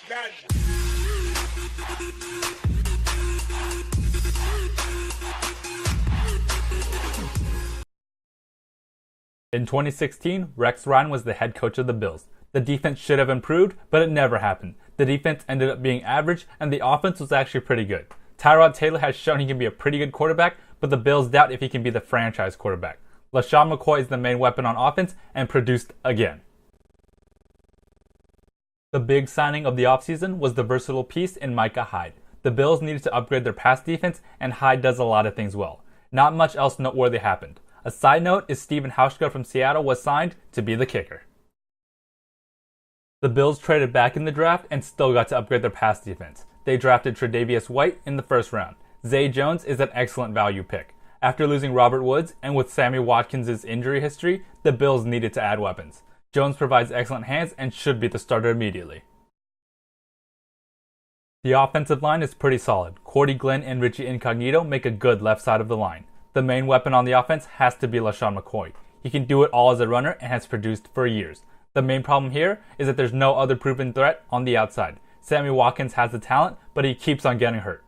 In 2016, Rex Ryan was the head coach of the Bills. The defense should have improved, but it never happened. The defense ended up being average, and the offense was actually pretty good. Tyrod Taylor has shown he can be a pretty good quarterback, but the Bills doubt if he can be the franchise quarterback. LeSean McCoy is the main weapon on offense and produced again. The big signing of the offseason was the versatile piece in Micah Hyde. The Bills needed to upgrade their pass defense, and Hyde does a lot of things well. Not much else noteworthy happened. A side note is Stephen Hauschka from Seattle was signed to be the kicker. The Bills traded back in the draft and still got to upgrade their pass defense. They drafted Tre'Davious White in the first round. Zay Jones is an excellent value pick. After losing Robert Woods and with Sammy Watkins' injury history, the Bills needed to add weapons. Jones provides excellent hands and should be the starter immediately. The offensive line is pretty solid. Cordy Glenn and Richie Incognito make a good left side of the line. The main weapon on the offense has to be LeSean McCoy. He can do it all as a runner and has produced for years. The main problem here is that there's no other proven threat on the outside. Sammy Watkins has the talent, but he keeps on getting hurt.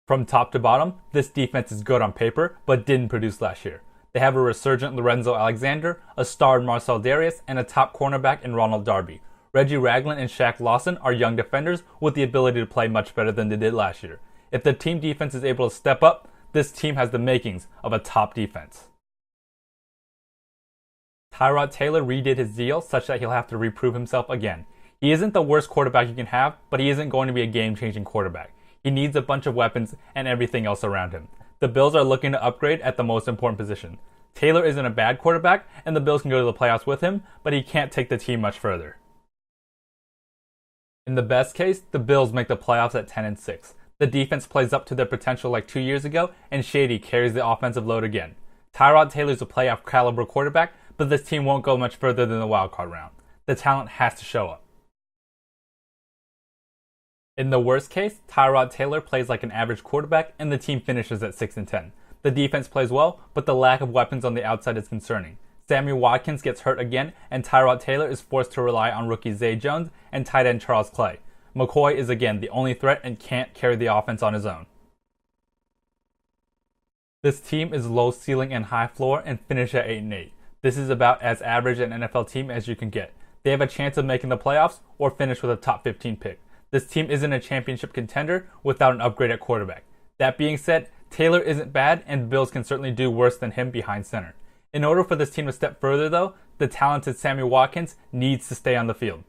From top to bottom, this defense is good on paper, but didn't produce last year. They have a resurgent Lorenzo Alexander, a star in Marcel Darius, and a top cornerback in Ronald Darby. Reggie Ragland and Shaq Lawson are young defenders with the ability to play much better than they did last year. If the team defense is able to step up, this team has the makings of a top defense. Tyrod Taylor redid his deal such that he'll have to reprove himself again. He isn't the worst quarterback you can have, but he isn't going to be a game-changing quarterback. He needs a bunch of weapons and everything else around him. The Bills are looking to upgrade at the most important position. Taylor isn't a bad quarterback, and the Bills can go to the playoffs with him, but he can't take the team much further. In the best case, the Bills make the playoffs at 10-6. The defense plays up to their potential like 2 years ago, and Shady carries the offensive load again. Tyrod Taylor's a playoff caliber quarterback, but this team won't go much further than the wildcard round. The talent has to show up. In the worst case, Tyrod Taylor plays like an average quarterback and the team finishes at 6-10. The defense plays well, but the lack of weapons on the outside is concerning. Sammy Watkins gets hurt again, and Tyrod Taylor is forced to rely on rookie Zay Jones and tight end Charles Clay. McCoy is again the only threat and can't carry the offense on his own. This team is low ceiling and high floor and finish at 8-8. This is about as average an NFL team as you can get. They have a chance of making the playoffs or finish with a top 15 pick. This team isn't a championship contender without an upgrade at quarterback. That being said, Taylor isn't bad and the Bills can certainly do worse than him behind center. In order for this team to step further though, the talented Sammy Watkins needs to stay on the field.